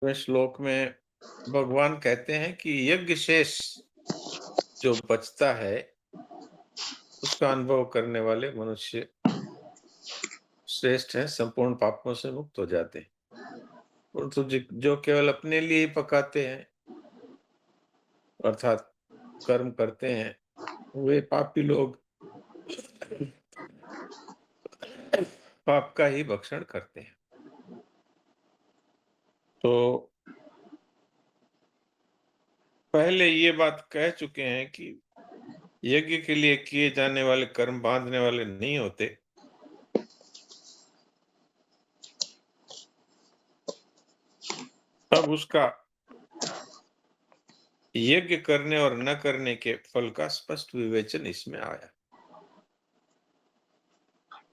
में श्लोक में भगवान कहते हैं कि यज्ञ शेष जो बचता है उसका अनुभव करने वाले मनुष्य श्रेष्ठ हैं, संपूर्ण पापों से मुक्त हो जाते हैं। परंतु जो केवल अपने लिए ही पकाते हैं अर्थात कर्म करते हैं, वे पापी लोग पाप का ही भक्षण करते हैं। तो पहले ये बात कह चुके हैं कि यज्ञ के लिए किए जाने वाले कर्म बांधने वाले नहीं होते। अब उसका यज्ञ करने और न करने के फल का स्पष्ट विवेचन इसमें आया।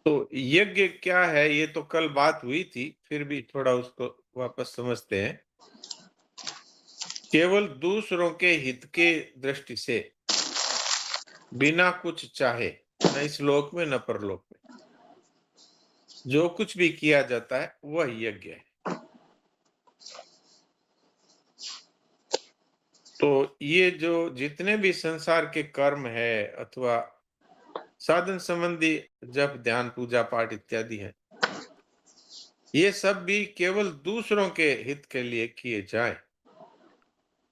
तो यज्ञ क्या है ये तो कल बात हुई थी, फिर भी थोड़ा उसको वापस समझते हैं। केवल दूसरों के हित के दृष्टि से बिना कुछ चाहे, न इस लोक में न परलोक में, जो कुछ भी किया जाता है वह यज्ञ है। तो ये जो जितने भी संसार के कर्म है अथवा साधन संबंधी जप ध्यान पूजा पाठ इत्यादि है, ये सब भी केवल दूसरों के हित के लिए किए जाए,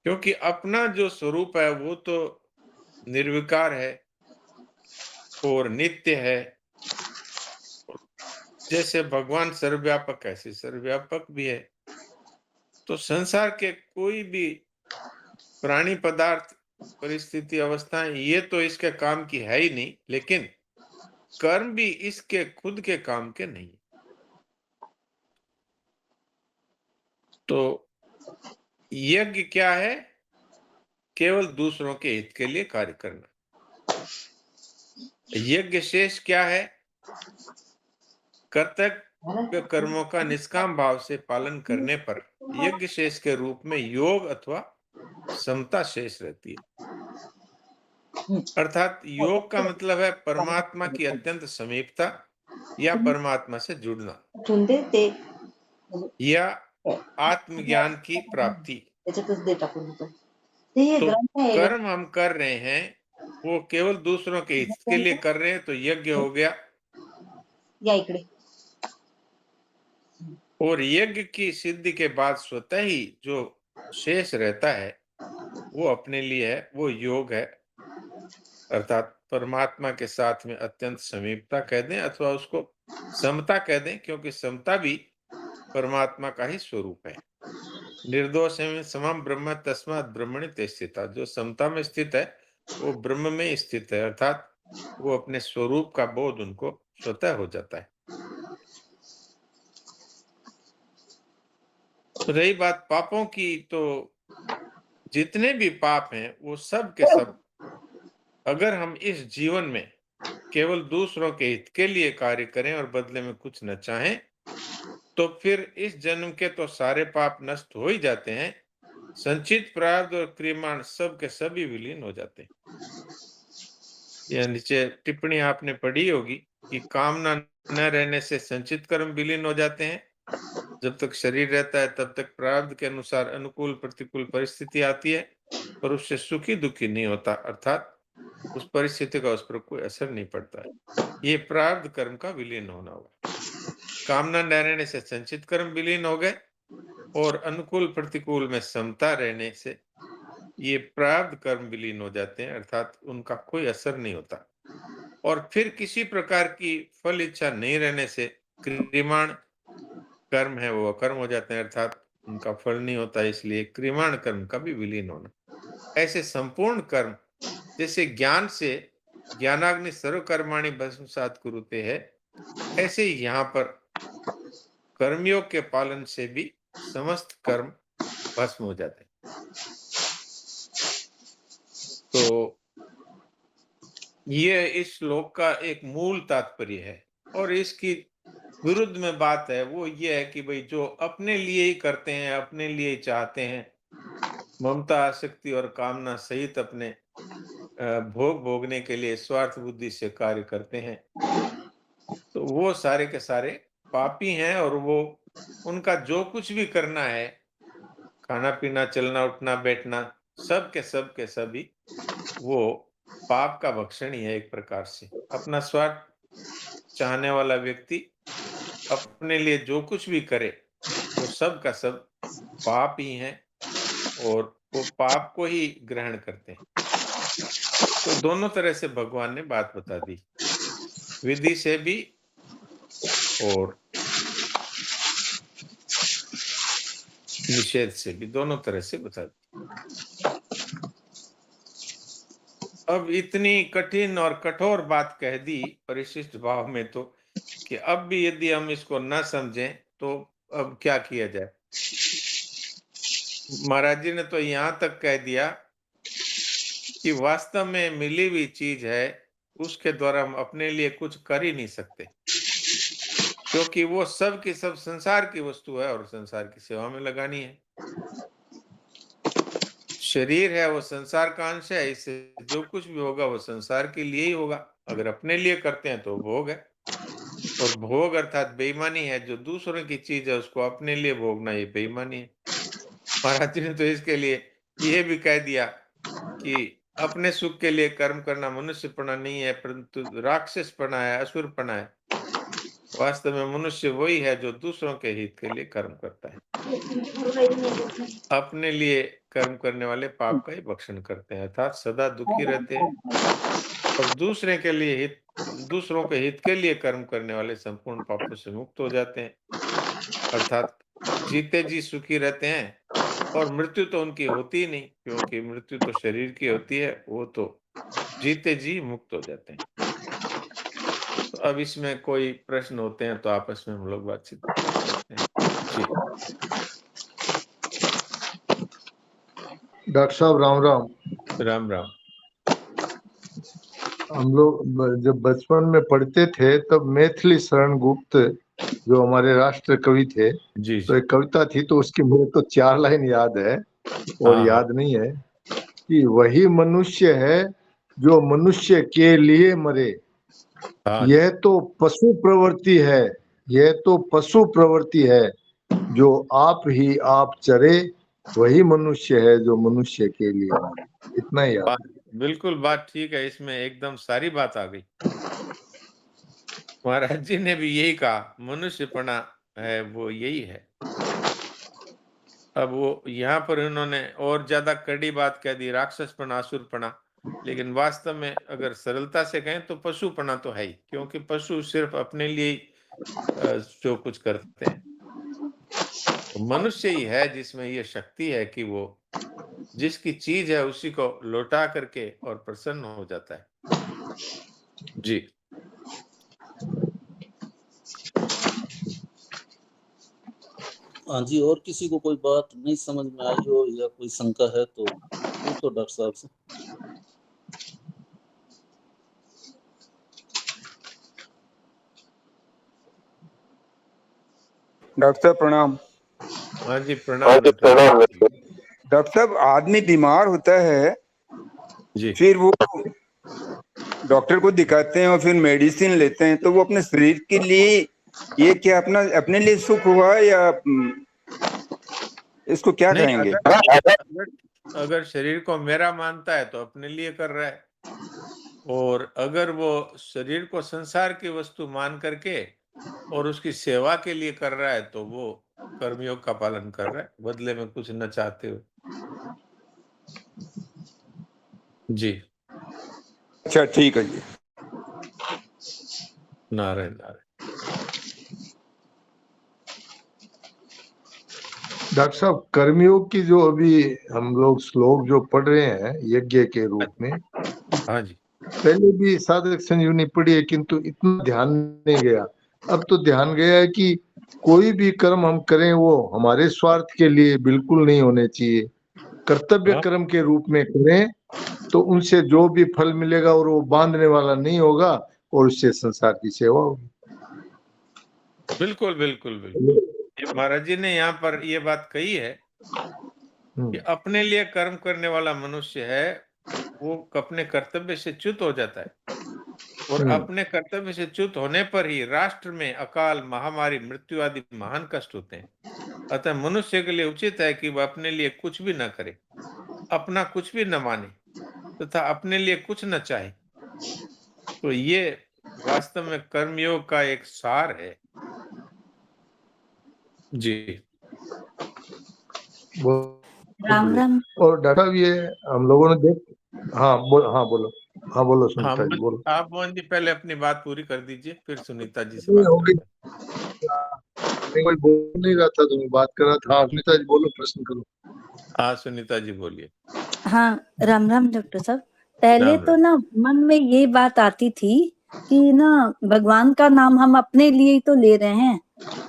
क्योंकि अपना जो स्वरूप है वो तो निर्विकार है और नित्य है। जैसे भगवान सर्वव्यापक ऐसे सर्वव्यापक भी है। तो संसार के कोई भी प्राणी पदार्थ परिस्थिति अवस्थाएं ये तो इसके काम की है ही नहीं, लेकिन कर्म भी इसके खुद के काम के नहीं। तो यज्ञ क्या है? केवल दूसरों के हित के लिए कार्य करना। यज्ञ शेष क्या है? कर्तव्य कर्मों का निष्काम भाव से पालन करने पर यज्ञ शेष के रूप में योग अथवा समता शेष रहती है। अर्थात योग का मतलब है परमात्मा की अत्यंत समीपता या परमात्मा से जुड़ना या आत्मज्ञान की प्राप्ति। तो कर्म हम कर रहे हैं वो केवल दूसरों के हित के लिए कर रहे हैं, तो यज्ञ हो गया। और यज्ञ की सिद्धि के बाद स्वतः ही जो शेष रहता है वो अपने लिए है, वो योग है। अर्थात परमात्मा के साथ में अत्यंत समीपता कह दें अथवा उसको समता कह दें, क्योंकि समता भी परमात्मा का ही स्वरूप है। निर्दोष है समम ब्रह्म तस्मात् ब्रह्मणि ते स्थिता। जो समता में स्थित है वो ब्रह्म में स्थित है, अर्थात वो अपने स्वरूप का बोध उनको स्वतः हो जाता है। रही बात पापों की, तो जितने भी पाप हैं वो सब के सब अगर हम इस जीवन में केवल दूसरों के हित के लिए कार्य करें और बदले में कुछ न चाहें, तो फिर इस जन्म के तो सारे पाप नष्ट हो ही जाते हैं, संचित प्रारब्ध और क्रियमाण सब के सभी विलीन हो जाते हैं। यह नीचे टिप्पणी आपने पढ़ी होगी कि कामना न रहने से संचित कर्म विलीन हो जाते हैं। जब तक शरीर रहता है तब तक प्रारब्ध के अनुसार अनुकूल प्रतिकूल परिस्थिति आती है, पर उससे सुखी दुखी नहीं होता, अर्थात उस परिस्थिति का उस पर कोई असर नहीं पड़ता है। ये प्रारब्ध कर्म का विलीन होना हुआ। कामना न रहने से संचित कर्म विलीन हो गए और अनुकूल प्रतिकूल में समता रहने से ये प्रारब्ध कर्म विलीन हो जाते हैं, अर्थात उनका कोई असर नहीं होता। और फिर किसी प्रकार की फल इच्छा नहीं रहने से क्रियमाण कर्म है वो अकर्म हो जाते हैं, अर्थात उनका फल नहीं होता, इसलिए क्रियमाण कर्म का भी विलीन होना। ऐसे संपूर्ण कर्म जैसे ज्ञान से ज्ञानाग्नि सर्व कर्माणि भस्मसात् कुरुते है, ऐसे ही यहाँ पर कर्मयोग के पालन से भी समस्त कर्म भस्म हो जाते हैं। तो ये इस श्लोक का एक मूल तात्पर्य है। और इसकी विरुद्ध में बात है वो ये है कि भाई जो अपने लिए ही करते हैं, अपने लिए ही चाहते हैं, ममता आसक्ति और कामना सहित अपने भोग भोगने के लिए स्वार्थ बुद्धि से कार्य करते हैं, तो वो सारे के सारे पापी हैं। और वो उनका जो कुछ भी करना है खाना पीना, चलना उठना बैठना, सब के सभी वो पाप का भक्षण ही है एक प्रकार से। अपना स्वार्थ चाहने वाला व्यक्ति अपने लिए जो कुछ भी करे, वो सब का सब पाप ही है और वो पाप को ही ग्रहण करते हैं। तो दोनों तरह से भगवान ने बात बता दी, विधि से भी और निषेध से भी, दोनों तरह से बता दी। अब इतनी कठिन और कठोर बात कह दी परिशिष्ट भाव में, तो कि अब भी यदि हम इसको ना समझें तो अब क्या किया जाए। महाराज जी ने तो यहां तक कह दिया कि वास्तव में मिली हुई चीज है, उसके द्वारा हम अपने लिए कुछ कर ही नहीं सकते, क्योंकि वो सब की सब संसार की वस्तु है और संसार की सेवा में लगानी है। शरीर है वो संसार का अंश है, इससे जो कुछ भी होगा वो संसार के लिए ही होगा। अगर अपने लिए करते हैं तो भोग है, और भोग अर्थात बेईमानी है। जो दूसरों की चीज है उसको अपने लिए भोगना, ये बेईमानी है। महाराज जी ने तो इसके लिए ये भी कह दिया कि अपने सुख के लिए कर्म करना मनुष्यपना नहीं है, परंतु राक्षसपना है, असुरपना है। वास्तव में मनुष्य वही है जो दूसरों के हित के लिए कर्म करता है। अपने लिए कर्म करने वाले पाप का ही भक्षण करते हैं, अर्थात सदा दुखी रहते हैं, और दूसरे के लिए हित, दूसरों के हित के लिए कर्म करने वाले संपूर्ण पापों से मुक्त हो जाते हैं, अर्थात जीते जी सुखी रहते हैं। और मृत्यु तो उनकी होती ही नहीं, क्योंकि मृत्यु तो शरीर की होती है, वो तो जीते जी मुक्त हो जाते हैं। तो अब इसमें कोई प्रश्न होते हैं तो आपस में हम लोग बातचीत कर सकते हैं। जी डॉक्टर साहब राम राम। राम राम। हम लोग जब बचपन में पढ़ते थे तब मैथिली शरण गुप्त जो हमारे राष्ट्र कवि थे, जी तो जी। एक कविता थी, तो उसकी मुझे तो 4 लाइन याद है और हाँ हाँ याद नहीं है कि वही मनुष्य है जो मनुष्य के लिए मरे, हाँ जी। यह तो पशु प्रवृत्ति है, यह तो पशु प्रवृत्ति है, जो आप ही आप चरे, वही मनुष्य है जो मनुष्य के लिए मरे। इतना ही याद है। बिल्कुल बात ठीक है, इसमें एकदम सारी बात आ गई। महाराज जी ने भी यही कहा, मनुष्यपना है वो यही है। अब वो यहाँ पर उन्होंने और ज्यादा कड़ी बात कह दी, राक्षसपना, असुरपना। लेकिन वास्तव में अगर सरलता से कहें तो पशुपना तो है ही, क्योंकि पशु सिर्फ अपने लिए ही जो कुछ करते हैं। तो मनुष्य ही है जिसमें ये शक्ति है कि वो जिसकी चीज है उसी को लौटा करके और प्रसन्न हो जाता है। जी हाँ जी, और किसी को कोई बात नहीं समझ में आई हो या कोई शंका है तो पूछो डॉक्टर साहब से। डॉक्टर साहब प्रणाम। हाँ जी, प्रणाम बेटा। डॉक्टर साहब, आदमी बीमार होता है, जी फिर वो डॉक्टर को दिखाते हैं और फिर मेडिसिन लेते हैं, तो वो अपने शरीर के लिए ये क्या अपने लिए सुख हुआ या इसको क्या नहीं, कहेंगे? अगर शरीर को मेरा मानता है तो अपने लिए कर रहा है, और अगर वो शरीर को संसार की वस्तु मान करके और उसकी सेवा के लिए कर रहा है तो वो कर्मयोग का पालन कर रहा है, बदले में कुछ न चाहते हुए। जी अच्छा, ठीक है जी। नारायण नारायण। डॉक्टर साहब, कर्मयोग की जो अभी हम लोग श्लोक जो पढ़ रहे हैं यज्ञ के रूप में, हाँ जी। पहले भी साधक संजीवनी पढ़ी है, किंतु इतना ध्यान नहीं गया। अब तो ध्यान गया है कि कोई भी कर्म हम करें वो हमारे स्वार्थ के लिए बिल्कुल नहीं होने चाहिए। कर्तव्य हाँ, कर्म के रूप में करें तो उनसे जो भी फल मिलेगा और वो बांधने वाला नहीं होगा, और उससे संसार की सेवा होगी। बिल्कुल बिल्कुल बिल्कुल। ये महाराज जी ने यहाँ पर ये बात कही है कि अपने लिए कर्म करने वाला मनुष्य है, वो अपने कर्तव्य से च्युत हो जाता है, और अपने कर्तव्य से च्युत होने पर ही राष्ट्र में अकाल, महामारी, मृत्यु आदि महान कष्ट होते हैं। अतः मनुष्य के लिए उचित है कि वह अपने लिए कुछ भी न करे, अपना कुछ भी न माने तथा अपने लिए कुछ न चाहे। तो ये वास्तव में कर्मयोग का एक सार है। जी। बहुत राम बढ़िया। राम। और डॉक्टर साहब, ये हम लोगों ने देख, हाँ बोलो, हाँ बोलो हाँ, सुनीता जी, बोलो। आप मोहन जी पहले अपनी बात पूरी कर दीजिए, फिर सुनीता जी से नहीं, बात हो गई। करते नहीं, कोई बोल नहीं रहा था तो मैं बात कर रहा था। हाँ सुनीता जी बोलो, प्रश्न करो। हैं। हाँ, सुनीता जी बोलिए। हाँ, राम राम डॉक्टर साहब। पहले राम तो राम। ना मन में ये बात आती थी कि ना भगवान का नाम हम अपने लिए ही तो ले रहे हैं,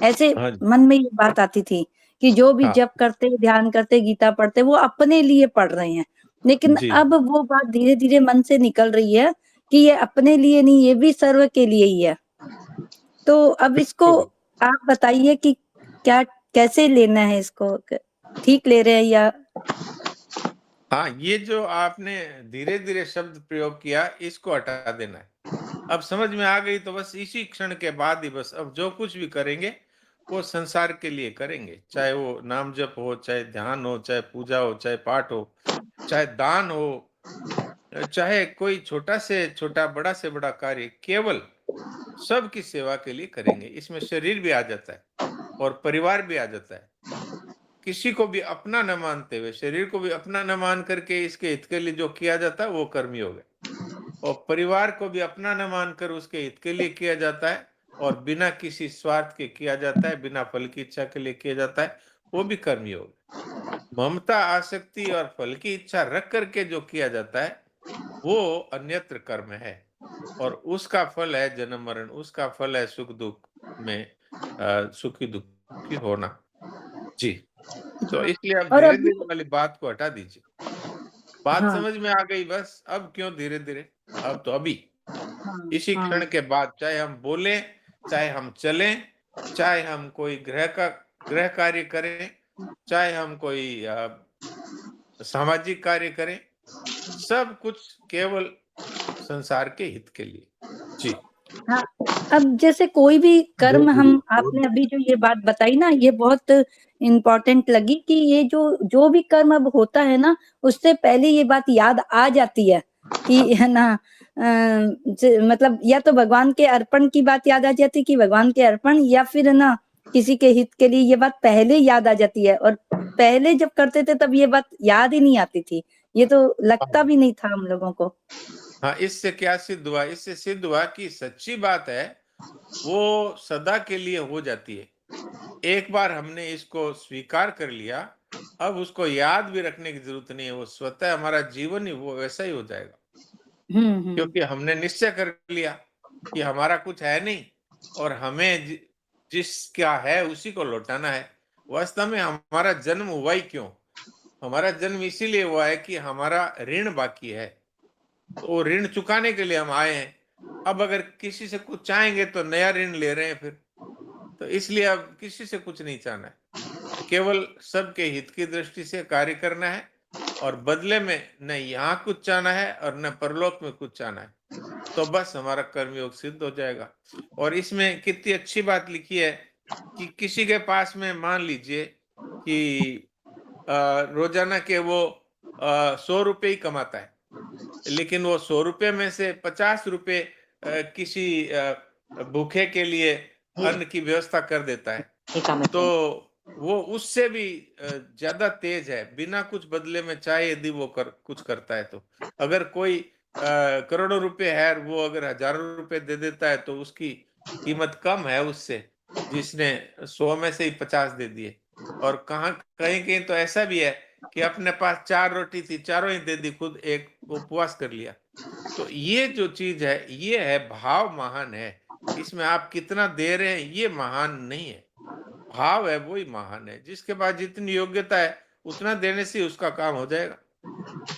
ऐसे हाँ जी। मन में ये बात आती थी कि जो भी हाँ जप करते, ध्यान करते, गीता पढ़ते, वो अपने लिए पढ़ रहे हैं। लेकिन जी। अब वो बात धीरे धीरे मन से निकल रही है कि ये अपने लिए नहीं, ये भी सर्व के लिए ही है। तो अब इसको बिल्कुल। आप बताइए कि क्या, कैसे लेना है इसको, ठीक ले रहे हैं या? हाँ, ये जो आपने धीरे धीरे शब्द प्रयोग किया, इसको हटा देना है। अब समझ में आ गई तो बस इसी क्षण के बाद ही बस अब जो कुछ भी करेंगे वो संसार के लिए करेंगे, चाहे वो नाम जप हो, चाहे ध्यान हो, चाहे पूजा हो, चाहे पाठ हो, चाहे दान हो, चाहे कोई छोटा से छोटा, बड़ा से बड़ा कार्य, केवल सबकी सेवा के लिए करेंगे। इसमें शरीर भी आ जाता है और परिवार भी आ जाता है। किसी को भी अपना न मानते हुए, शरीर को भी अपना न मान करके इसके हित के लिए जो किया जाता है वो कर्मयोग है। और परिवार को भी अपना न मानकर उसके हित के लिए किया जाता है और बिना किसी स्वार्थ के किया जाता है, बिना फल की इच्छा के लिए किया जाता है, वो भी कर्मयोग है। ममता, आसक्ति और फल की इच्छा रख करके जो किया जाता है वो अन्यत्र कर्म है और उसका फल है जन्म मरण, उसका फल है सुख दुख में सुखी दुखी होना। जी। तो इसलिए आप और धीरे अभी धीरे वाली बात को हटा दीजिए। बात हाँ, समझ में आ गई बस, अब क्यों धीरे धीरे, अब तो अभी हाँ, इसी हाँ, क्षण के बाद, चाहे हम बोलें, चाहे हम चलें, चाहे हम कोई गृह कार्य करें, चाहे हम कोई सामाजिक कार्य करें, सब कुछ केवल संसार के हित के लिए। जी। हाँ। अब जैसे कोई भी कर्म बहुत हम, बढ़िया, बहुत आपने अभी जो ये बात बताई ना, ये बहुत इम्पोर्टेंट लगी कि ये जो भी कर्म अब होता है ना, उससे पहले ये बात याद आ जाती है कि है ना, मतलब या तो भगवान के अर्पण की बात याद आ जाती कि भगवान के अर्पण, या फिर है ना किसी के हित के लिए, ये बात पहले याद आ जाती है। और पहले जब करते थे तब ये बात याद ही नहीं आती थी, ये तो लगता भी नहीं था हम लोगों को। हाँ, इससे क्या सिद्ध हुआ? इससे सिद्ध हुआ कि सच्ची बात है वो सदा के लिए हो जाती है। एक बार हमने इसको स्वीकार कर लिया, अब उसको याद भी रखने की जरूरत नहीं है, वो स्वतः हमारा जीवन ही वो वैसा ही हो जाएगा। हम्म। क्योंकि हमने निश्चय कर लिया कि हमारा कुछ है नहीं और हमें जिसका है उसी को लौटाना है। वास्तव में हमारा जन्म हुआ ही क्यों? हमारा जन्म इसीलिए हुआ है कि हमारा ऋण बाकी है, तो वो ऋण चुकाने के लिए हम आए हैं। अब अगर किसी से कुछ चाहेंगे तो नया ऋण ले रहे हैं फिर, तो इसलिए अब किसी से कुछ नहीं चाहना है, केवल सबके हित की दृष्टि से कार्य करना है और बदले में न यहाँ कुछ चाहना है और न परलोक में कुछ चाहना है, तो बस हमारा कर्मयोग सिद्ध हो जाएगा। और इसमें कितनी अच्छी बात लिखी है कि किसी के पास में मान लीजिए कि रोजाना के वो 100 रुपए ही कमाता है, लेकिन वो 100 रुपए में से 50 रुपए किसी भूखे के लिए अन्न की व्यवस्था कर देता है, तो वो उससे भी ज्यादा तेज है, बिना कुछ बदले में, चाहे यदि वो कुछ करता है तो। अगर कोई करोड़ों रुपए है और वो अगर हजारों रुपए दे देता है तो उसकी कीमत कम है उससे जिसने 100 में से ही 50 दे दिए। और कहीं कहीं तो ऐसा भी है कि अपने पास 4 रोटी थी, चारों ही दे दी, खुद एक उपवास कर लिया। तो ये जो चीज है, ये है भाव महान है। इसमें आप कितना दे रहे हैं ये महान नहीं है, भाव है वही महान है। जिसके पास जितनी योग्यता है उतना देने से उसका काम हो जाएगा।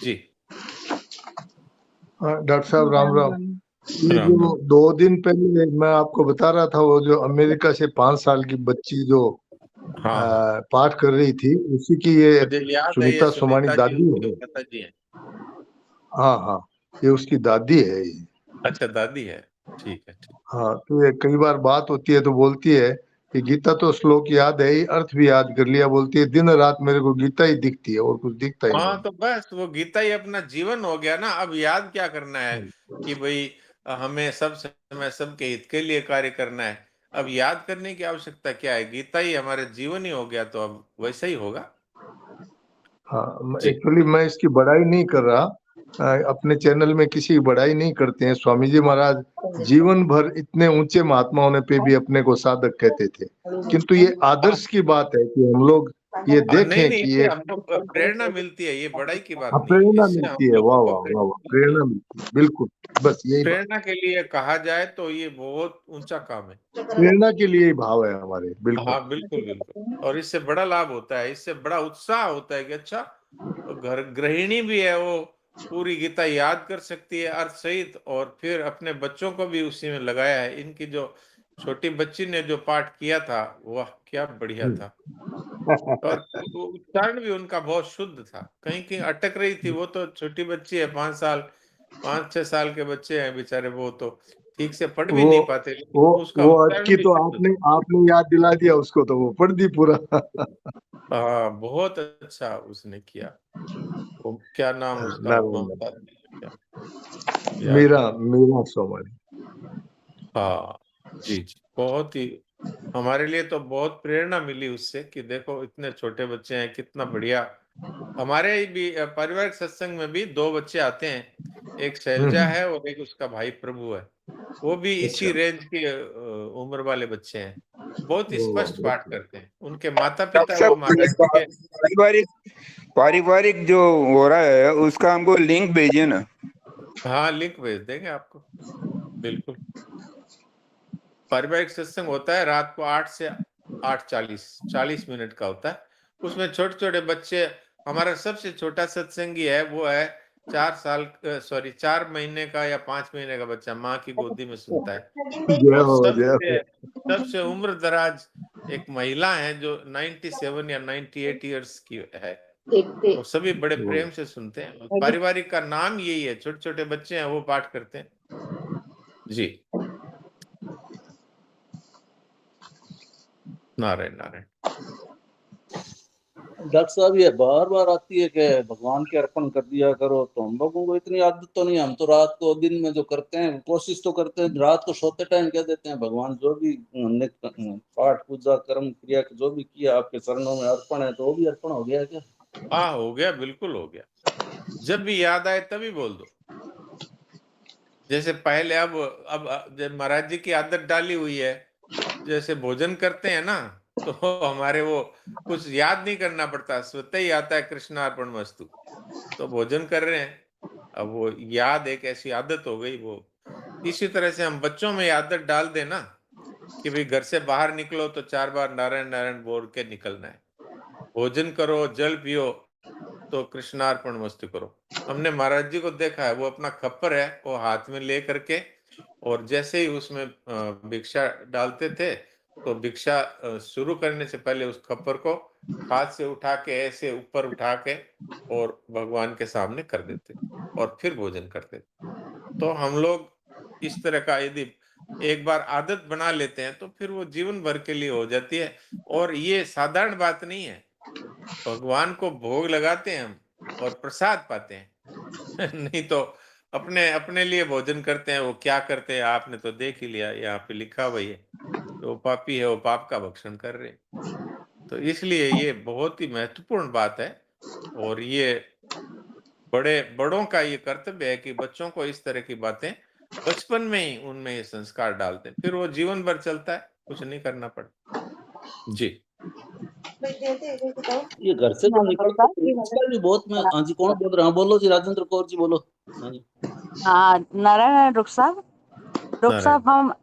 जी। डॉक्टर साहब राम राम। ये राम जो राम। 2 दिन पहले मैं आपको बता रहा था, वो जो अमेरिका से 5 साल की बच्ची जो हाँ हाँ, पाठ कर रही थी, उसी की ये मुझे याद है, ये सुनीता सोमानी सुनीता जी दादी उनकी है। माता जी हैं। हाँ हाँ, ये उसकी दादी है ये। अच्छा, दादी है। ठीक है, ठीक। हाँ, तो ये कई बार बात होती है तो बोलती है कि गीता तो श्लोक याद है ही, अर्थ भी याद कर लिया। बोलती है दिन रात मेरे को गीता ही दिखती है और कुछ दिखता ही हाँ, नहीं। तो बस वो गीता ही अपना जीवन हो गया ना। अब याद क्या करना है कि भाई हमें सब समय सबके हित के लिए कार्य करना है। अब याद करने की आवश्यकता क्या है? गीता ही हमारे जीवन ही हो गया, तो अब वैसा ही होगा। हाँ, जी। एक्चुअली मैं इसकी बड़ाई नहीं कर रहा। अपने चैनल में किसी की बड़ाई नहीं करते हैं। स्वामी जी महाराज जीवन भर इतने ऊंचे महात्मा होने पे भी अपने को साधक कहते थे, किंतु ये आदर्श की बात है कि हम लोग ये नहीं देखें नहीं, कि इससे ये हमको प्रेरणा मिलती है, ये बड़ाई की बात नहीं है। प्रेरणा इससे हम मिलती है। लोगों वाह को वाह वाह वाह, प्रेरणा मिलती है। प्रेरणा मिलती है, बिल्कुल। बस यही बात, प्रेरणा के लिए कहा जाए तो ये बहुत ऊंचा काम है। प्रेरणा के लिए ही भाव है हमारे, बिल्कुल। हाँ, बिल्कुल बिल्कुल। और इससे बड़ा लाभ होता है, इससे बड़ा उत्साह होता है कि अच्छा, घर गृहिणी भी है वो पूरी गीता याद कर सकती है अर्थ सहित, और फिर अपने बच्चों को भी उसी में लगाया है। इनकी जो छोटी बच्ची ने जो पाठ किया था, वाह क्या बढ़िया था। और उच्चारण भी उनका बहुत शुद्ध था। कहीं कहीं अटक रही थी। वो तो छोटी बच्ची है, 5 साल 5-6 साल के बच्चे हैं बेचारे, वो तो ठीक से पढ़ भी वो नहीं पाते, लेकिन वो उसका वो उच्चारण अटकी भी तो शुद्ध आपने था। आपने याद दिला दिया उसको, तो वो पढ़ दी पूरा। हाँ, बहुत अच्छा उसने किया। वो क्या नाम उसका, नारायण ममता नारायण। क्या, याद मीरा नहीं। मीरा सोमानी। हाँ, जी जी, बहुत ही हमारे लिए तो बहुत प्रेरणा मिली उससे कि देखो इतने छोटे बच्चे हैं, कितना बढ़िया। हमारे भी पारिवारिक सत्संग में भी 2 बच्चे आते हैं, एक शैलजा हम्म, है और एक उसका भाई प्रभु है। वो भी इसी अच्छा। रेंज की उम्र वाले बच्चे हैं। बहुत ही ओ, स्पष्ट पाठ करते हैं। उनके माता डॉक्टर पिता वो महाराज जी साहब के। पारिवारिक पारिवारिक जो हो रहा है उसका हमको लिंक भेजिए ना। हाँ, लिंक भेज देंगे आपको, बिल्कुल। पारिवारिक सत्संग होता है रात को 8 से 8:40, 40 मिनट का होता है। उसमें छोटे छोटे बच्चे, हमारा सबसे छोटा सत्संगी है वो है 4 महीने का या 5 महीने का बच्चा, माँ की गोदी में सुनता है। जय और हो जय सबसे हो। सबसे उम्र दराज एक महिला है जो 97 या 98 ईयर्स की है। और सभी बड़े ओ, प्रेम से सुनते हैं। और पारिवारिक का नाम यही है, छोटे छोटे बच्चे हैं वो पाठ करते हैं। जी, नारायण नारायण। डॉक्टर साहब ये बार बार आती है कि भगवान के अर्पण कर दिया करो, तो हम लोगों को इतनी आदत तो नहीं है। हम तो रात को दिन में जो करते हैं कोशिश तो करते हैं, रात को सोते टाइम कह देते हैं भगवान जो भी हमने पाठ पूजा कर्म क्रिया जो भी किया आपके चरणों में अर्पण है, तो वो भी अर्पण हो गया क्या? हाँ, हो गया, बिल्कुल हो गया। जब भी याद आए तभी बोल दो। जैसे पहले, अब जब महाराज जी की आदत डाली हुई है, जैसे भोजन करते हैं ना, तो हमारे वो कुछ याद नहीं करना पड़ता, स्वतः ही आता है कृष्णार्पण वस्तु। तो भोजन कर रहे हैं, अब वो याद एक ऐसी आदत हो गई वो। इसी तरह से हम बच्चों में आदत डाल देना कि भाई घर से बाहर निकलो तो 4 बार नारायण नारायण बोल के निकलना है। भोजन करो, जल पियो तो कृष्णार्पण वस्तु करो। हमने महाराज जी को देखा है, वो अपना खप्पर है वो हाथ में ले करके, और जैसे ही उसमें भिक्षा डालते थे, तो भिक्षा शुरू करने से पहले उस खप्पर को हाथ से उठा के ऐसे ऊपर उठा के और भगवान के सामने कर देते थे, और फिर भोजन करते थे। तो हम लोग इस तरह का यदि एक बार आदत बना लेते हैं तो फिर वो जीवन भर के लिए हो जाती है। और ये साधारण बात नहीं है। भगवान को भोग लगाते हैं हम और प्रसाद पाते हैं। नहीं तो अपने अपने लिए भोजन करते हैं, वो क्या करते हैं आपने तो देख ही लिया, यहाँ पे लिखा हुआ ही है। वो पापी है, वो पाप का भक्षण कर रहे हैं। तो इसलिए ये बहुत ही महत्वपूर्ण बात है। और ये बड़े बड़ों का ये कर्तव्य है कि बच्चों को इस तरह की बातें बचपन में ही उनमें ये संस्कार डालते हैं, फिर वो जीवन भर चलता है, कुछ नहीं करना पड़ता। जी। ये घर से जो निकलता है इसका भी बहुत मैं, हाँ जी कौन बोल रहा है? हाँ बोलो जी, राजेंद्र कौर जी बोलो। हाँ जी। हाँ नारायण डॉक्टर नारायण। साहब हम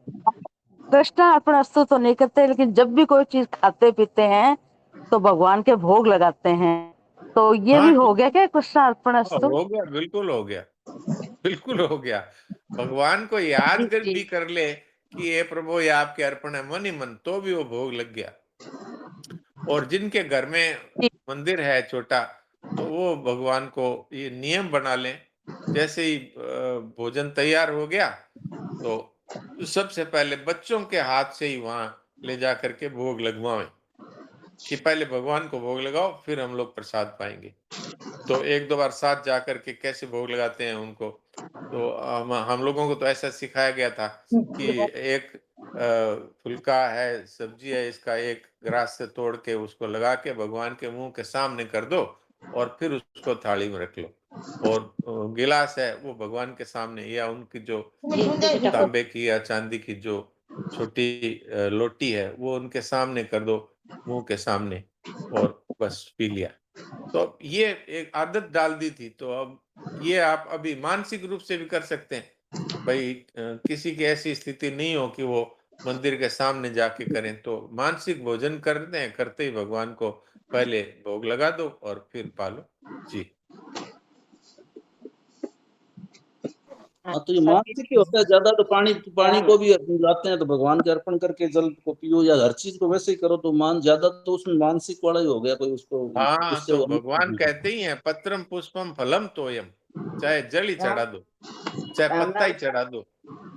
कृष्ण अर्पण वस्तु तो नहीं करते, लेकिन जब भी कोई चीज खाते पीते हैं तो भगवान के भोग लगाते हैं, तो ये हाँ, भी हो ठीक गया क्या कृष्ण अर्पण है, वस्तु? हो गया, बिल्कुल हो गया, बिल्कुल हो गया। भगवान को याद जी कर जी भी कर ले कि ये प्रभु ये आपके अर्पण है, मन ही मन, तो भी वो भोग लग गया। और जिनके घर में जी मंदिर है छोटा, तो वो भगवान को ये नियम बना लें। जैसे ही भोजन तैयार हो गया, तो सबसे पहले बच्चों के हाथ से ही वहां ले जा करके भोग लगवाएं कि पहले भगवान को भोग लगाओ फिर हम लोग प्रसाद पाएंगे। तो एक दो बार साथ जा करके कैसे भोग लगाते हैं उनको, तो हम लोगों को तो ऐसा सिखाया गया था कि एक फुल्का है, सब्जी है, इसका एक ग्रास से तोड़ के उसको लगा के भगवान के मुंह के सामने कर दो और फिर उसको थाली में रख लो, और गिलास है वो भगवान के सामने या उनकी जो तांबे की या चांदी की जो छोटी लोटी है वो उनके सामने कर दो, मुंह के सामने, और बस पी लिया। तो ये एक आदत डाल दी थी, तो अब ये आप अभी मानसिक रूप से भी कर सकते हैं। भाई किसी की ऐसी स्थिति नहीं हो कि वो मंदिर के सामने जाके करें, तो मानसिक भोजन करते हैं, करते ही भगवान को पहले भोग लगा दो और फिर पालो। जी। हाँ, तो ये मानसिक ही होता है ज्यादा। तो पानी को भी लाते हैं तो भगवान के अर्पण करके जल को पियो, या हर चीज को वैसे ही करो, तो ज्यादा तो उसमें मानसिक वाला ही हो गया, कोई उसको हाँ, उससे तो वो भगवान कहते ही हैं पत्रम पुष्पम फलम तोयम, चाहे जल ही चढ़ा दो, चाहे पत्ता ही चढ़ा दो,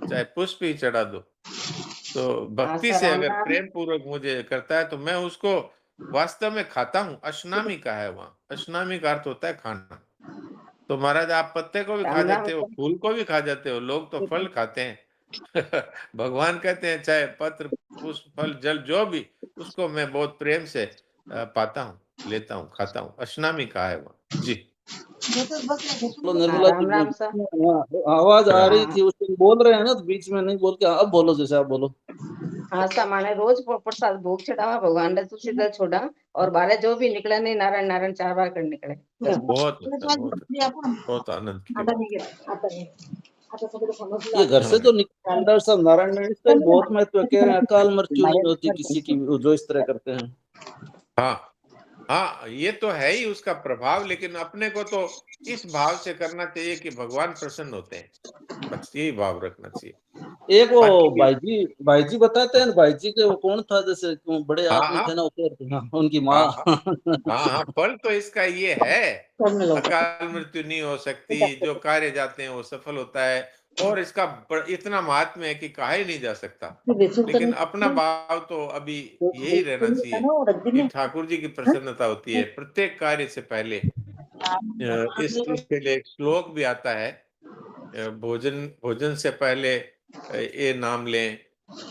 चाहे पुष्प ही चढ़ा दो। तो भक्ति से अगर प्रेम पूर्वक मुझे करता है तो मैं उसको वास्तव में खाता हूँ। अश्नामी का है वहाँ, अश्नामी का अर्थ होता है खाना। तो महाराज आप पत्ते को भी खा जाते हो, फूल को भी खा जाते हो, लोग तो फल खाते हैं। भगवान कहते हैं चाहे पत्र पुष्प फल जल जो भी, उसको मैं बहुत प्रेम से पाता हूँ, लेता हूँ, खाता हूँ। अश्नामी का है वहाँ। जी। तो निर्मला जी, आवाज आ रही थी, उसको बोल रहे हैं ना, तो बीच में नहीं बोल के अब बोलो, जैसे आप बोलो। हाँ सामान्य रोज प्रसाद भोग चढ़ावा भगवान ने तुलसीदास छोड़ा, और बारे जो भी निकले नहीं, नारायण नारायण 4 बार कर निकले। बहुत अच्छा, बहुत आनंद की ये घर से तो निकल, डॉक्टर साहब नारायण नारायण इसका भी बहुत महत्व कह रहे हैं, अकाल मृत्यु नहीं होती किसी की जो इस तरह करते हैं। हाँ, हाँ, ये तो है ही उसका प्रभाव, लेकिन अपने को तो इस भाव से करना चाहिए कि भगवान प्रसन्न होते हैं, बस यही भाव रखना चाहिए। एक वो बाकी भाई जी बताते हैं, भाई जी के वो कौन था, जैसे बड़े हाँ, आदमी हाँ, थे ना, वो उनकी माँ। हाँ, हाँ, हाँ, हाँ, फल तो इसका ये है, अकाल मृत्यु नहीं हो सकती, जो कार्य जाते हैं वो सफल होता है, और इसका इतना महात्म्य है कि कहा ही नहीं जा सकता। लेकिन अपना भाव तो अभी यही रहना चाहिए कि ठाकुर जी की प्रसन्नता होती है प्रत्येक कार्य से पहले। इसके लिए एक श्लोक भी आता है, भोजन भोजन से पहले ये नाम लें,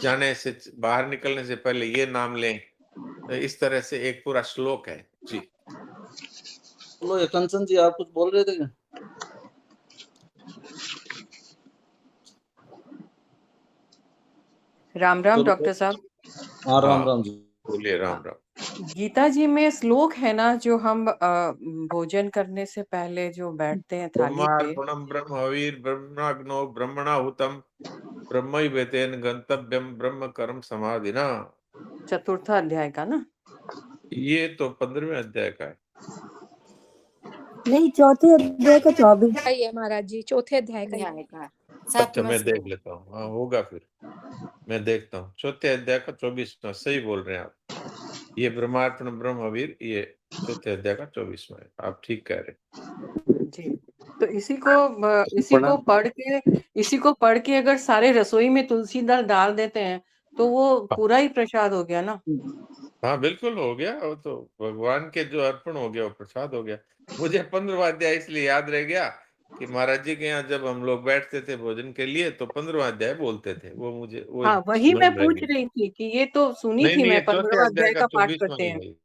जाने से बाहर निकलने से पहले ये नाम लें। इस तरह से एक पूरा श्लोक है। जी। बोलो, ये कंचन जी आप कुछ बोल रहे थे क्या? राम राम डॉक्टर साहब। हाँ, राम राम जी। बोलिए राम राम। गीता जी में श्लोक है ना, जो हम भोजन करने से पहले जो बैठते हैं थाली पे, ब्रह्मार्पणम ब्रह्म हविर ब्रह्मणाग्नो ब्रह्मणाहुतम ब्रह्मैवेतेन गंतव्यम ब्रह्म कर्म समाधिना। चतुर्थ अध्याय का ना? ये तो 15वें अध्याय का है। नहीं, चौथे अध्याय का 24 है महाराज जी, चौथे अध्याय का ही है। अच्छा, मैं देख लेता हूँ। हाँ, होगा फिर, मैं देखता हूँ। चौथे अध्याय का 24वां, सही बोल रहे हैं आप। ये ब्रह्मार्पण ब्रह्म हविर, ये चौथे अध्याय का 24वां है। आप ठीक कह रहे हैं। जी। तो इसी को पढ़ के अगर सारे रसोई में तुलसी दल डाल देते हैं तो वो पूरा ही प्रसाद हो गया ना। हाँ, बिल्कुल हो गया। वो तो भगवान के जो अर्पण हो गया वो प्रसाद हो गया। मुझे 15वां अध्याय इसलिए याद रह गया कि महाराज जी के यहाँ जब हम लोग बैठते थे भोजन के लिए तो 15वां अध्याय बोलते थे। वो मुझे वो हाँ, वही मैं स्मरण रह पूछ गया। रही थी कि ये तो सुनी नहीं, थी नहीं, ये मैं, चौथे 15वां अध्याय अध्याय का का पाठ 24वां करते ही हैं। है।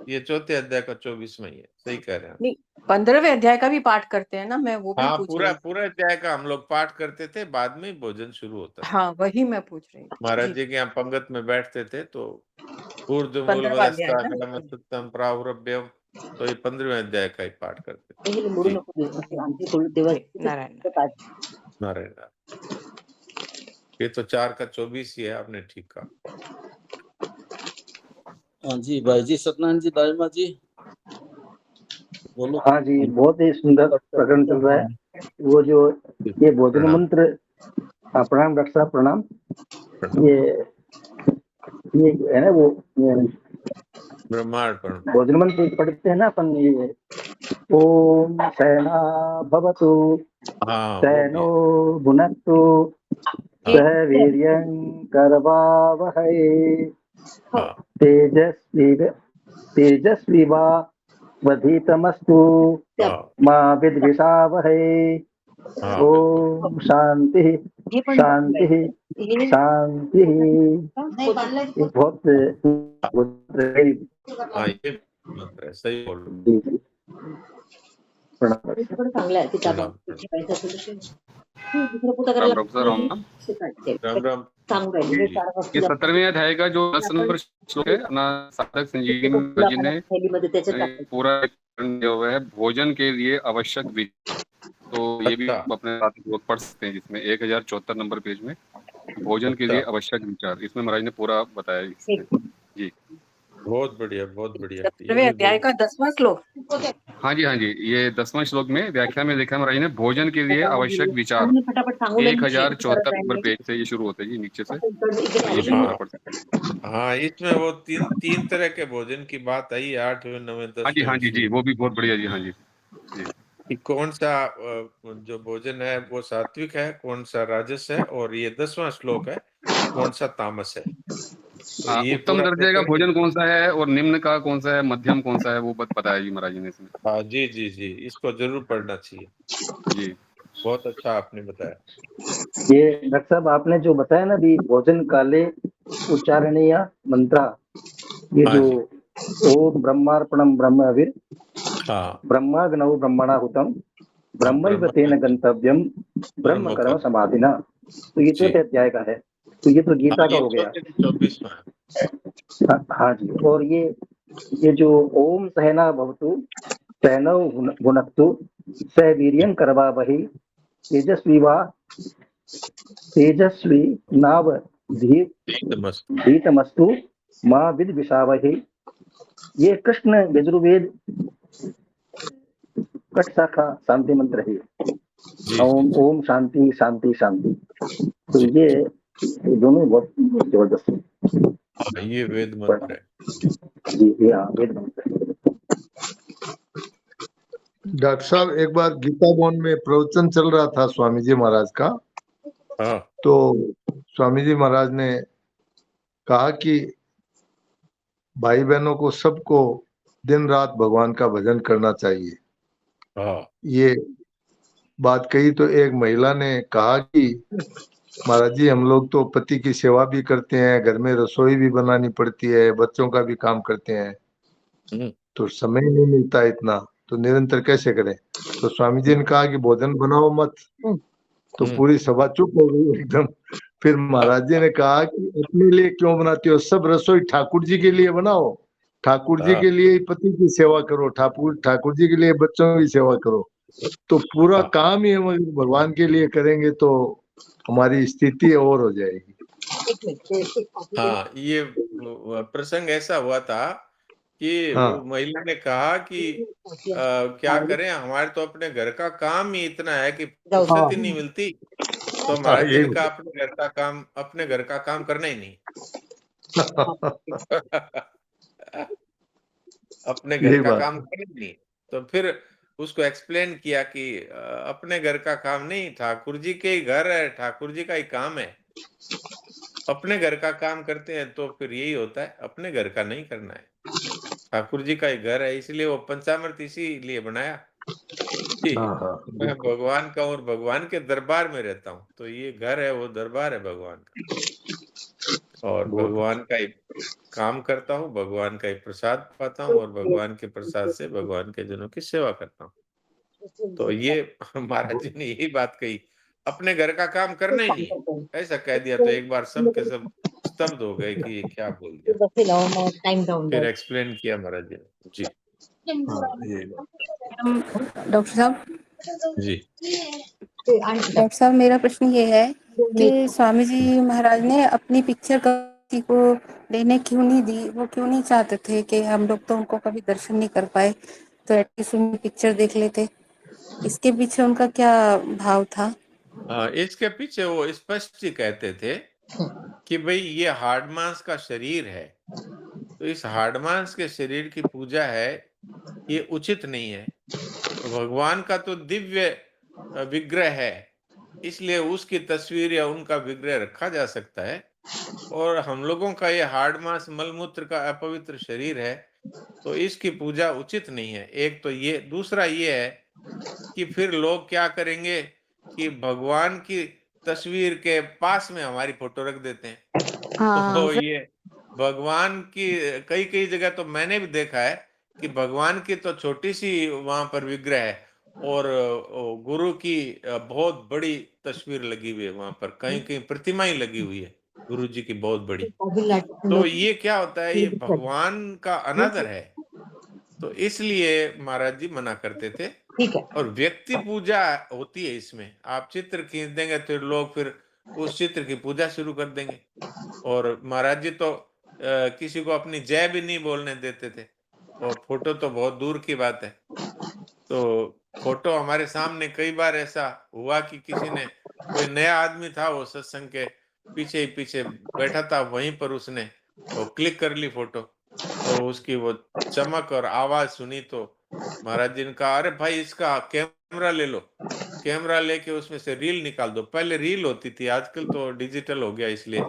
ये चौथे अध्याय का 24वां ही है। सही कह रहे हैं आप। नहीं, 15वें अध्याय का भी पाठ करते हैं ना, मैं वो भी हाँ, पूछ पूरा रही थी। पूरा अध्याय का हम लोग पाठ करते थे, बाद में ही भोजन शुरू होता था। हाँ, वही मैं पूछ रही थी महाराज जी। जी के यहाँ पंगत में बैठते थे तो 15वां अध्याय ना? ऊर्ध्वमूलवदस्ताग्रमसत्तम प्राहुरभ्यम, तो ये 15वें अध्याय का ही पाठ करते थे। जी। जी, नारायण नारायण। नारायण नारायण। ये तो 4 का 24 ही है, आपने ठीक कहा। हाँ जी, भाई जी सत्यनारायण जी, दाइमा जी बोलो। हाँ जी, बहुत ही सुंदर प्रकरण चल रहा है। वो जो ये भोजन प्रणाम। मंत्र, प्रणाम डॉक्टर साहब, प्रणाम। प्रणाम। ये है ना, वो ब्रह्मार्पण भोजन मंत्र पढ़ते हैं ना अपन, ये ओम सहना भवतु हाँ, वो सहनो भी भुनक्तु सह वीर्यं करवावहै हाँ तेजस्वी वा वधितमस्तु हाँ मा विद्विषावहै। हाँ बिल्कुल। ओम शांति शांति शांति। ये बहुत हाँ ये मंत्र है, सही बोल रहे हो। जी, जी। प्रणाम। प्रणाम राम राम सर, राम राम। राम राम। बोलिए। ये 17वें अध्याय का जो 10 नंबर श्लोक है, अपना साधक संजीवनी जी ने पूरा दिया हुआ है, भोजन के लिए आवश्यक विधि। तो ये भी अच्छा अपने साथ लोग पढ़ सकते हैं, जिसमें 1074 नंबर पेज में भोजन के लिए अच्छा, आवश्यक विचार, इसमें महाराज ने पूरा बताया है इसमें। जी बहुत बढ़िया बहुत बढ़िया। ये 17वें भी अध्याय बहुत का 10वां श्लोक। हाँ जी, हाँ जी। ये 10वां श्लोक में व्याख्या में लिखा है महाराज ने, भोजन के लिए आवश्यक विचार। 1074 नंबर पेज से ये शुरू होता है जी, नीचे से। ये भी पूरा हाँ पढ़ सकते हैं। हाँ, इसमें वो तीन तीन तरह के भोजन की बात आई है 8वें 9वें हाँ जी, 10वें हाँ जी, जी, श्लोक वो भी बहुत बढ़िया जी। हाँ जी, जी। कि कौन सा जो भोजन है वो सात्विक है, कौन सा राजस है, और ये 10वां श्लोक है कौन सा तामस है। तो ये उत्तम पूरा दर्जे का प्रकरण। भोजन कौन सा है और निम्न का कौन सा है, मध्यम कौन सा है, वो बताया जी महाराज ने इसमें। हाँ जी जी जी, इसको जरूर पढ़ना चाहिए। जी बहुत अच्छा आपने बताया। ये डॉक्टर साहब आपने जो बताया ना भी भोजन काले उच्चारणीय मंत्रा, ये हाँ जो जी ओम ब्रह्मार्पणम ब्रह्मवीर हाँ ब्रह्माग्नौ ब्रह्मणा हुतम ब्रह्मैव तेन गंतव्यम ब्रह्म कर्म समाधिना। तो ये जी चौथे अध्याय का है, तो ये तो हाँ, गीता का ये हो गया। 24वां है। हाँ जी। और ये जो ओम सहना भवतु सहनौ भुनक्तु सह वीर्यं करवावहै तेजस्वी नाव नमस्ते। धीतमस्तु माँ विद्विषावहै। ये कृष्ण यजुर्वेद कट शाखा शांति मंत्र है। जी जी ओम जी ओम शांति शांति शांति। तो जी ये दोनों बहुत जबरदस्त है। हाँ, ये वेद मंत्र है। जी ये हाँ वेद मंत्र है। डॉक्टर साहब एक बार गीता भवन में प्रवचन चल रहा था स्वामी जी महाराज का, हाँ तो स्वामी जी महाराज ने कहा कि भाई बहनों को सबको दिन रात भगवान का भजन करना चाहिए। हाँ ये बात कही तो एक महिला ने कहा कि महाराज जी हम लोग तो पति की सेवा भी करते हैं, घर में रसोई भी बनानी पड़ती है, बच्चों का भी काम करते हैं, हम्म, तो समय नहीं मिलता इतना, तो निरंतर कैसे करें। तो स्वामी जी ने कहा कि भोजन बनाओ मत। तो पूरी सभा चुप हो गई एकदम। फिर महाराज जी ने कहा कि अपने लिए क्यों बनाते हो, सब रसोई ठाकुर जी के लिए बनाओ, ठाकुर जी हाँ के लिए ही पति की सेवा करो, ठाकुर जी के लिए बच्चों की सेवा करो। तो पूरा हाँ काम ही हम अगर भगवान के लिए करेंगे तो हमारी स्थिति और हो जाएगी। हाँ, ये प्रसंग ऐसा हुआ था कि हाँ वो महिला ने कहा कि क्या करें, हमारे तो अपने घर का काम ही इतना है कि फुर्सत ही नहीं मिलती। तो हाँ, महाराज जी यही ने कहा अपने घर का काम करना ही नहीं। अपने घर यही का बात काम है। करना ही नहीं। तो फिर उसको एक्सप्लेन किया कि अपने घर का काम नहीं, ठाकुर जी के ही घर है, ठाकुर जी का ही काम है। अपने घर का काम करते हैं तो फिर यही होता है, अपने घर का नहीं करना है, ठाकुर जी का ही घर है। इसलिए वो पंचामृत इसीलिए बनाया कि हाँ हाँ मैं बिल्कुल। भगवान का और भगवान के दरबार में रहता हूँ। तो ये घर है, वो दरबार है भगवान का, और बहुत भगवान अच्छा। का ही काम करता हूँ, भगवान का ही प्रसाद पाता हूँ, और भगवान के प्रसाद से भगवान के जनों की सेवा करता हूँ। तो ये महाराज जी ने यही बात कही, अपने घर का काम करना ही नहीं है। ऐसा कह दिया तो एक बार सब के सब स्तब्ध हो गए कि ये क्या बोल दिया। फिर एक्सप्लेन किया महाराज जी ने। जी हाँ यही बात। डॉक्टर साहब, जी डॉक्टर साहब मेरा प्रश्न ये है कि स्वामी जी महाराज ने अपनी पिक्चर किसी को लेने क्यों नहीं दी, वो क्यों नहीं चाहते थे कि हम लोग तो उनको कभी दर्शन नहीं कर पाए, तो एटलीस्ट उनकी पिक्चर देख लेते। इसके पीछे उनका क्या भाव था? इसके पीछे वो स्पष्ट ही कहते थे कि भाई ये हार्ड मांस का शरीर है, तो इस हार्ड मांस के शरीर की पूजा है, ये उचित नहीं है। तो भगवान का तो दिव्य विग्रह है, इसलिए उसकी तस्वीर या उनका विग्रह रखा जा सकता है। और हम लोगों का ये हाड़ मांस मलमूत्र का अपवित्र शरीर है, तो इसकी पूजा उचित नहीं है। एक तो ये, दूसरा ये है कि फिर लोग क्या करेंगे कि भगवान की तस्वीर के पास में हमारी फोटो रख देते हैं। हाँ तो ये भगवान की कई कई जगह तो मैंने भी देखा है कि भगवान की तो छोटी सी वहां पर विग्रह है और गुरु की बहुत बड़ी तस्वीर लगी हुई है वहां पर, कहीं कहीं प्रतिमा ही लगी हुई है गुरु जी की बहुत बड़ी। तो ये क्या होता है, ये भगवान का अनादर है। तो इसलिए महाराज जी मना करते थे। और व्यक्ति पूजा होती है इसमें, आप चित्र खींच देंगे तो लोग फिर उस चित्र की पूजा शुरू कर देंगे। और महाराज जी तो किसी को अपनी जय भी नहीं बोलने देते थे, और फोटो तो बहुत दूर की बात है। तो फोटो हमारे सामने कई बार ऐसा हुआ कि किसी ने, कोई नया आदमी था, वो सत्संग के पीछे ही पीछे बैठा था, वहीं पर उसने वो क्लिक कर ली फोटो, तो उसकी वो चमक और आवाज सुनी तो महाराज जी ने कहा, अरे भाई इसका कैमरा ले लो, कैमरा लेके उसमें से रील निकाल दो। पहले रील होती थी, आजकल तो डिजिटल हो गया, इसलिए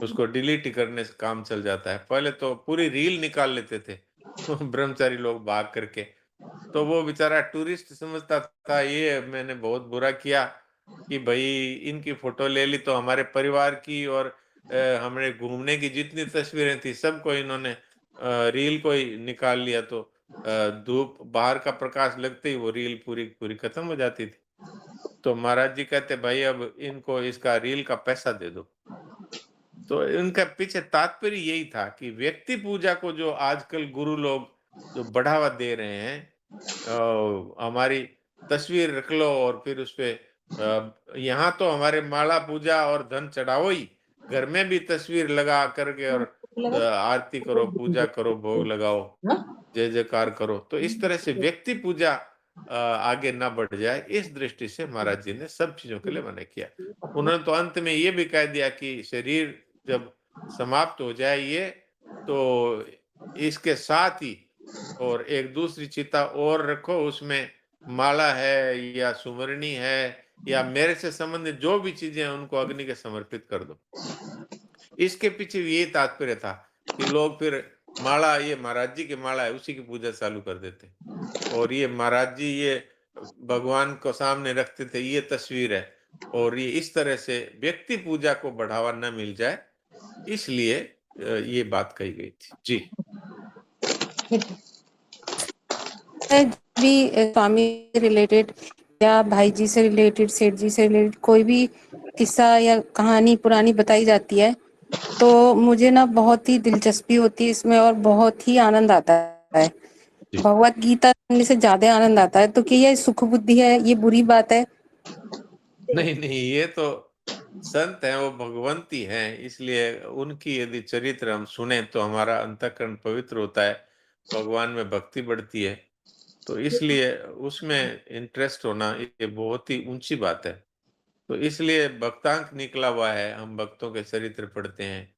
उसको डिलीट ही करने से काम चल जाता है। पहले तो पूरी रील निकाल लेते थे ब्रह्मचारी लोग भाग करके। तो वो बेचारा टूरिस्ट समझता था ये मैंने बहुत बुरा किया कि भाई इनकी फोटो ले ली, तो हमारे परिवार की और हमने घूमने की जितनी तस्वीरें थी सबको इन्होंने रील को ही निकाल लिया। तो धूप बाहर का प्रकाश लगते ही वो रील पूरी पूरी खत्म हो जाती थी। तो महाराज जी कहते, भाई अब इनको इसका रील का पैसा दे दो। तो इनका पीछे तात्पर्य यही था कि व्यक्ति पूजा को जो आजकल गुरु लोग जो बढ़ावा दे रहे हैं, हमारी तस्वीर रख लो और फिर उसपे यहाँ तो हमारे माला पूजा और धन चढ़ाओ ही, घर में भी तस्वीर लगा करके और आरती करो, पूजा करो, भोग लगाओ, जय जयकार करो। तो इस तरह से व्यक्ति पूजा आगे ना बढ़ जाए, इस दृष्टि से महाराज जी ने सब चीजों के लिए मना किया। उन्होंने तो अंत में ये भी कह दिया कि शरीर जब समाप्त हो जाए ये, तो इसके साथ ही और एक दूसरी चिता और रखो, उसमें माला है या सुमरनी है या मेरे से संबंधित जो भी चीजें हैं उनको अग्नि के समर्पित कर दो। इसके पीछे भी यही तात्पर्य था कि लोग फिर माला, ये महाराज जी की माला है, उसी की पूजा चालू कर देते। और ये महाराज जी ये भगवान को सामने रखते थे, ये तस्वीर है, और ये इस तरह से व्यक्ति पूजा को बढ़ावा न मिल जाए, इसलिए ये बात कही गई थी। जी भी स्वामी से रिलेटेड या भाई जी से रिलेटेड, सेठ जी से रिलेटेड कोई भी किस्सा या कहानी पुरानी बताई जाती है तो मुझे ना बहुत ही दिलचस्पी होती है इसमें और बहुत ही आनंद आता है। भगवत गीता सुनने से ज्यादा आनंद आता है। तो क्या ये सुख बुद्धि है, ये बुरी बात है? नहीं नहीं, ये तो संत हैं, वो भगवंती हैं, इसलिए उनकी यदि चरित्र हम सुने तो हमारा अंतःकरण पवित्र होता है, भगवान में भक्ति बढ़ती है। तो इसलिए उसमें इंटरेस्ट होना ये बहुत ही ऊंची बात है। तो इसलिए भक्तांक निकला हुआ है, हम भक्तों के चरित्र पढ़ते हैं।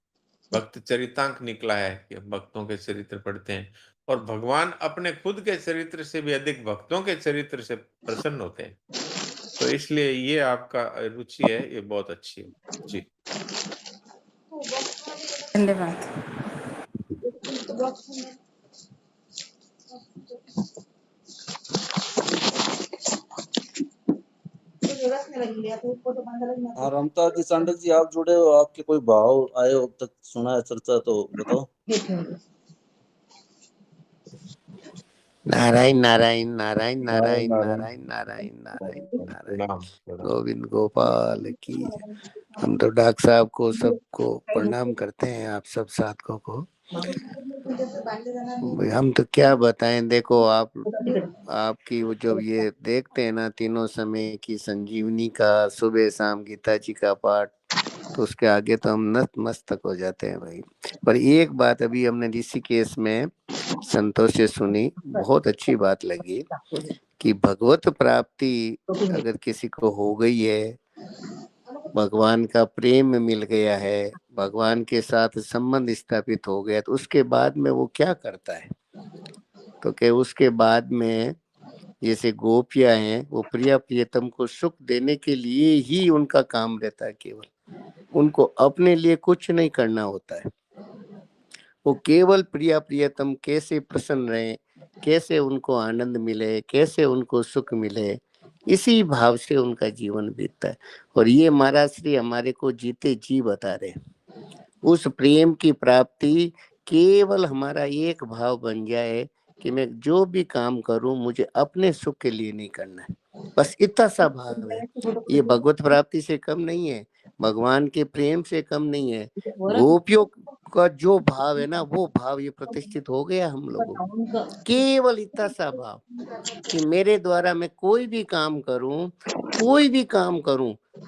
भक्त चरितांक निकला है कि हम भक्तों के चरित्र पढ़ते हैं, और भगवान अपने खुद के चरित्र से भी अधिक भक्तों के चरित्र से प्रसन्न होते हैं। तो इसलिए ये आपका रुचि है, ये बहुत अच्छी है। जी धन्यवाद। हाँ रमता जी, चांडक जी आप जुड़े हो, आपके कोई भाव आए हो, अब तक सुना है चर्चा तो बताओ। नारायण नारायण नारायण नारायण नारायण नारायण नारायण नारायण गोविंद गोपाल की। हम तो डॉक्टर साहब को सबको प्रणाम करते हैं, आप सब साधकों को। हम तो क्या बताएं, देखो आपकी वो जो ये देखते हैं ना तीनों समय की संजीवनी का, सुबह शाम गीता जी का पाठ, तो उसके आगे तो हम नतमस्तक हो जाते हैं भाई। पर एक बात अभी हमने ऋषिकेश में संतोष से सुनी, बहुत अच्छी बात लगी कि भगवत प्राप्ति अगर किसी को हो गई है, भगवान का प्रेम मिल गया है, भगवान के साथ संबंध स्थापित हो गया, तो उसके बाद में वो क्या करता है? तो क्या उसके बाद में जैसे गोपियां हैं, वो प्रिया प्रियतम को सुख देने के लिए ही उनका काम रहता है केवल। उनको अपने लिए कुछ नहीं करना होता है। वो केवल प्रिया प्रियतम कैसे प्रसन्न रहे, कैसे उनको आनंद मिले, कैसे उनको सुख मिले, इसी भाव से उनका जीवन बीतता है। और ये महाराज श्री हमारे को जीते जी बता रहे, उस प्रेम की प्राप्ति केवल हमारा एक भाव बन जाए कि मैं जो भी काम करूं मुझे अपने सुख के लिए नहीं करना है, बस इतना सा भाव है। ये भगवत प्राप्ति से कम नहीं है, भगवान के प्रेम से कम नहीं है। गोपियों का जो भाव है ना, वो भाव ये प्रतिष्ठित हो गया हम लोगों को। केवल इतना सा भाव कि मेरे द्वारा मैं कोई भी काम करूं,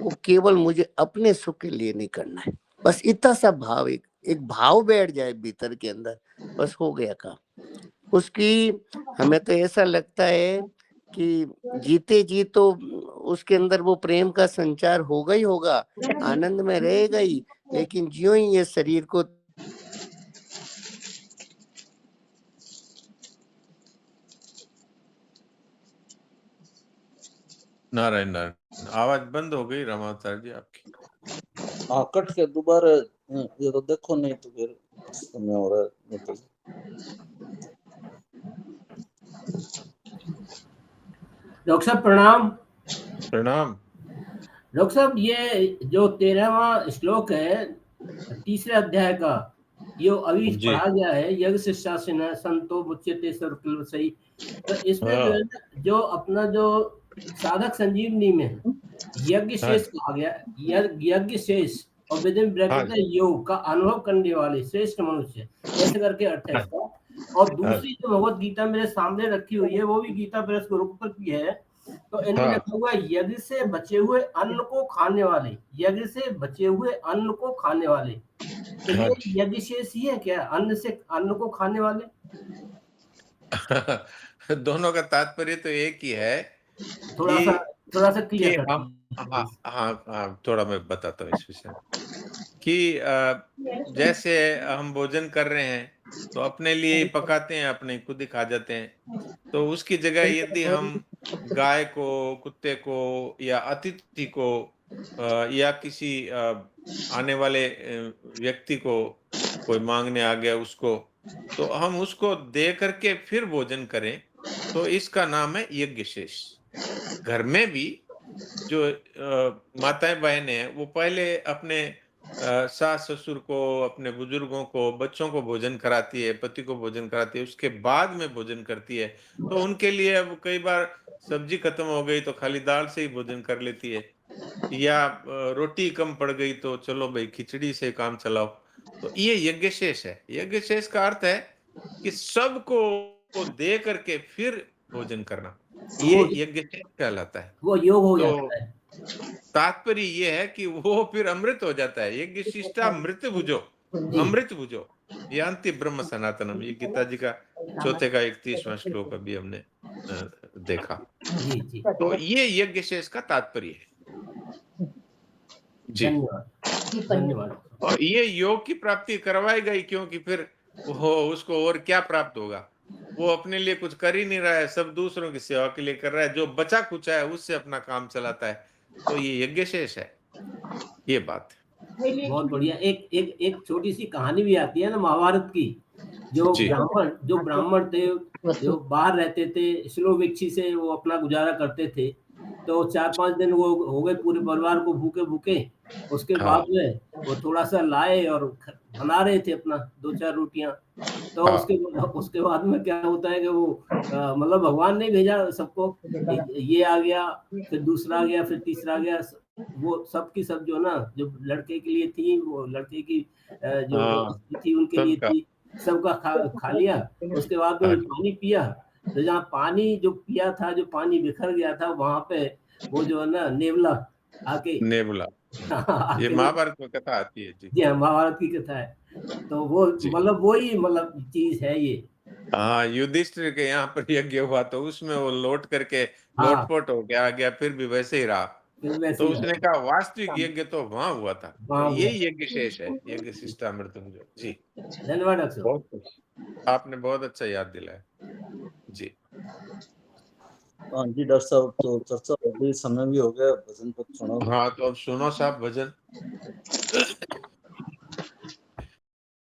वो केवल मुझे अपने सुख के लिए नहीं करना है, बस इतना सा भाव, एक भाव बैठ जाए भीतर के अंदर, बस हो गया काम। उसकी हमें तो ऐसा लगता है कि जीते जी तो उसके अंदर वो प्रेम का संचार होगा ही होगा, आनंद में रहेगा ही, लेकिन ज्यों ही ये शरीर को नारायण नारायण, आवाज बंद हो गई रामावतार जी आपकी। हाँ, कट के दोबारा ये तो देखो, नहीं तो फिर समय हो रहा है तो। डॉक्टर साहब प्रणाम। प्रणाम। डॉक्टर साहब, ये जो 13वां श्लोक है 3रे अध्याय का, यो अभी पढ़ा गया है, यज्ञ शिष्टासन संतो मुच्यते सर्वकल्प सही। तो इसमें जो है ना, जो अपना जो साधक संजीवनी में यज्ञ शेष कहा गया, यज्ञ शेष और विदिन ब्रैकेट योग का अनुभव करने वाले श्रेष्ठ मनुष्य, ऐसे करके अर्थ है इसका। और दूसरी जो भगवत गीता मेरे सामने रखी हुई है, वो भी गीता प्रेस गुरुकुल की है। तो इन्होंने लिखा हुआ यज्ञ से बचे हुए अन्न को खाने वाले, यज्ञ से बचे हुए अन्न को खाने वाले। तो ये यज्ञ शेष ही है क्या, अन्न से अन्न को खाने वाले? दोनों का तात्पर्य तो एक ही है। थोड़ा सा क्लियर कर। हाँ, थोड़ा मैं बताता हूँ इस विषय में कि जैसे हम भोजन कर रहे हैं तो अपने लिए ही पकाते हैं, अपने खुद ही खा जाते हैं। तो उसकी जगह यदि हम गाय को, कुत्ते को या अतिथि को या किसी आने वाले व्यक्ति को कोई मांगने आ गया उसको, तो हम उसको दे करके फिर भोजन करें, तो इसका नाम है यज्ञ शेष। घर में भी जो माताएं बहनें हैं, वो पहले अपने सास ससुर को, अपने बुजुर्गों को, बच्चों को भोजन कराती है, पति को भोजन कराती है, उसके बाद में भोजन करती है। तो उनके लिए अब कई बार सब्जी खत्म हो गई तो खाली दाल से ही भोजन कर लेती है, या रोटी कम पड़ गई तो चलो भाई खिचड़ी से काम चलाओ। तो ये यज्ञ शेष है। यज्ञ शेष का अर्थ है कि सबको दे करके फिर भोजन करना, ये यज्ञ शेष कहलाता है। वो योग हो जाता है। तात्पर्य ये है कि वो फिर अमृत हो जाता है। यज्ञ शिष्टा अमृत भुजो, अमृत भुजो यान्ति ब्रह्म सनातनम। ये गीता जी का 4 का 31वां श्लोक अभी हमने देखा। तो ये यज्ञ शेष का तात्पर्य है जी। धन्यवाद। और ये योग की प्राप्ति करवाएगा ही, क्योंकि फिर वो उसको और क्या प्राप्त होगा। वो अपने लिए कुछ कर ही नहीं रहा है, सब दूसरों की सेवा के लिए कर रहा है। जो बचा कुचा है उससे अपना काम चलाता है, तो ये यज्ञ शेष है। ये बात बहुत बढ़िया। एक छोटी सी कहानी भी आती है ना महाभारत की। जो ब्राह्मण थे, जो बाहर रहते थे, शिलोवेक्षी से वो अपना गुजारा करते थे। तो 4-5 दिन वो हो गए पूरे परिवार को भूखे भूखे। उसके बाद में वो थोड़ा सा लाए और बना रहे थे अपना 2-4 रोटियां। तो उसके बाद में क्या होता है कि वो मतलब भगवान ने भेजा सबको, ये आ गया, फिर दूसरा आ गया, फिर तीसरा आ गया। वो सब की सब जो ना, जो लड़के के लिए थी, वो लड़के की जो थी उनके लिए थी, सबका खा लिया। उसके बाद में पानी पिया, तो जहाँ पानी जो पिया था, जो पानी बिखर गया था, वहां पे वो जो है ना नेवला आके, नेवला ये महाभारत में कथा आती है जी। हाँ, महाभारत की कथा है। तो वो मतलब वही मतलब चीज है ये। हाँ, युधिष्ठिर के यहाँ पर यज्ञ हुआ तो उसमें वो लौट करके लोटपोट हो गया, आ गया, फिर भी वैसे ही रहा। तो उसने कहा वास्तविक यज्ञ तो वहां हुआ था। तो ये यज्ञ शेष है, यज्ञ शिष्टामृतम जी। धन्यवाद। आपने बहुत अच्छा याद दिलाया जी। हाँ जी डॉक्टर साहब, तो चर्चा हो गई, समय भी हो गया, भजन को सुनो। हाँ तो अब सुनो साहब भजन।